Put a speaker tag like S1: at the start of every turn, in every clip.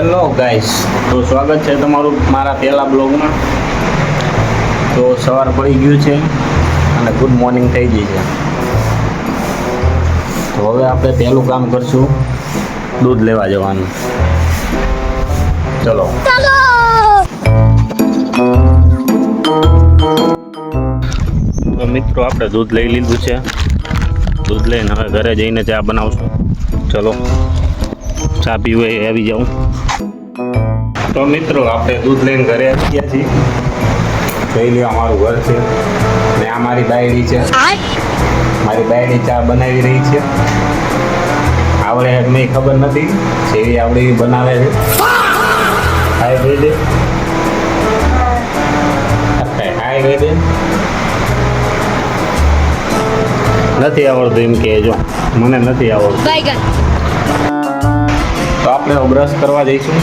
S1: Hello guys, તો સ્વાગત છે તમારું મારા પહેલા બ્લોગમાં. તો સવાર પડી ગયું છે અને ગુડ મોર્નિંગ થઈ ગઈ છે. તો હવે આપણે પહેલું કામ કરશું, દૂધ લેવા જવાનું. ચલો તો મિત્રો, આપણે દૂધ લઈ લીધું છે. દૂધ લઈને હવે ઘરે જઈને ચા બનાવશું. ચલો ચા પીવા આવી જાઉં. તો મિત્રો, આપણે દૂધ લઈને ઘરે આવી ગયા છીએ. જોઈ લો, અમારું ઘર છે ને આ મારી બાયડી છે. મારી બાયડી ચા બનાવી રહી છે. આવડે મેં ખબર નથી, જેવી આવડી બનાવે છે. હાય બેબી, હાય બેબી. નથી આવડતું એમ કહેજો, મને નથી આવડતું. તો આપણે બ્રશ કરવા જઈશું.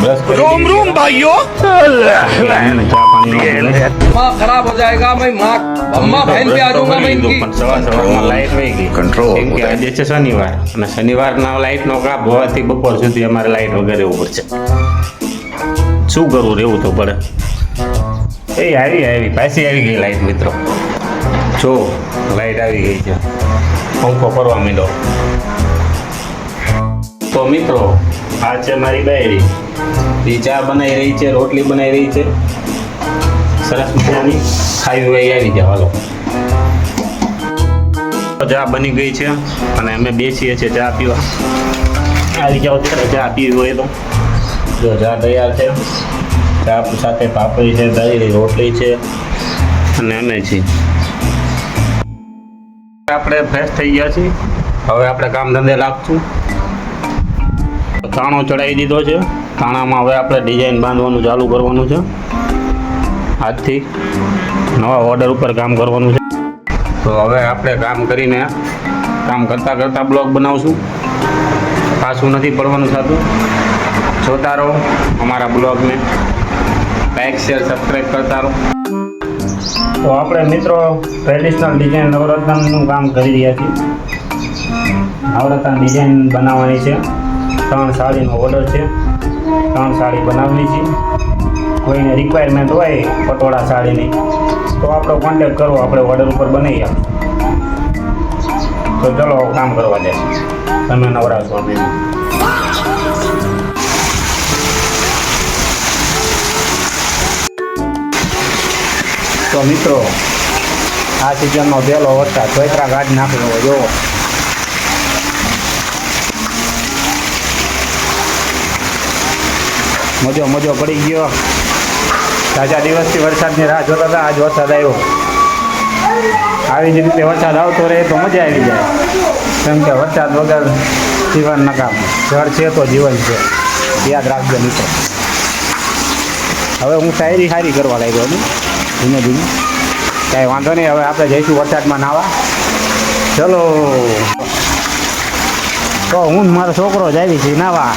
S1: બ્રશ કરી
S2: रोम रोम भाइयों
S1: ચા પાણી
S2: माँ खराब हो जाएगा मैं माँ अम्मा बहन पे आ जाऊंगा मैं इनकी
S1: પણ સવારમાં લાઈટ વહી ગઈ.
S3: Control.
S1: કેમ કે આજે છે શનિવાર અને શનિવારના લાઈટનો કાપ હોવાથી બપોર સુધી અમારે લાઈટ વગર રહેવું પડશે. શું કરવું, રહેવું તો પડે. એ આવી પાછી આવી ગઈ લાઈટ. મિત્રો જો, લાઈટ આવી ગઈ છે. પંખો ફરવા માંડ્યો. તો મિત્રો, આ છે મારી બાયડી. એ ચા બનાવી રહી છે, રોટલી બનાવી રહી છે. સરસ મજાની ખાવી હોય આવી જાવ. હાલો, ચા બની ગઈ છે અને અમે બેસીએ છીએ ચા પીવા. આવી જાઓ ત્યારે ચા પીવી હોય તો. જો ચા તૈયાર છે. ચા સાથે પાપડી છે, દહીં, રોટલી છે અને અમે છીએ. આપણે ફ્રેશ થઈ ગયા છીએ. હવે આપણે કામ ધંધે લાગશું. તાણો ચડાવી દીધો છે. તાણામાં હવે આપણે ડિઝાઇન બાંધવાનું ચાલુ કરવાનું છે. આજથી નવા ઓર્ડર ઉપર કામ કરવાનું છે. તો હવે આપણે કામ કરીને કામ કરતાં કરતાં બ્લોગ બનાવશું. પાછું નથી પડવાનું થતું. જોતા રહો અમારા બ્લોગને. લાઈક, શેર, સબસ્ક્રાઈબ કરતા રહો. તો આપણે મિત્રો ટ્રેડિશનલ ડિઝાઇન નવરત્નનું કામ કરી રહ્યા છીએ. નવરત્ન ડિઝાઇન બનાવવાની છે. 3 સાડીનો ઓર્ડર છે. 3 સાડી બનાવવી છે. કોઈને રિક્વાયરમેન્ટ હોય પટોળા સાડીની તો આપણો કોન્ટેક્ટ કરો, આપણે ઓર્ડર ઉપર બનાવી આપીશું. તો ચલો કામ કરવા દે. તમે નવરાશો અમે. તો મિત્રો, આ સિઝનનો પહેલો વરસાદ ચોતરા કાઢી નાખ્યો હોય. જોવો, મજો પડી ગયો. તાજા દિવસથી વરસાદની રાહ જોતા હતા. આજ વરસાદ આવ્યો. આવી જ રીતે વરસાદ આવતો રહે તો મજા આવી જાય. કેમ કે વરસાદ વગર જીવન નકામ. જળ છે તો જીવન છે, યાદ રાખજો મિત્રો. હવે હું શાયરી સારી કરવા લાગ્યો છું ધીમે ધીમે. કાંઈ વાંધો નહીં. હવે આપણે જઈશું વરસાદમાં નાવા. ચલો. તો હું મારો છોકરો જ આવી છે નાવા.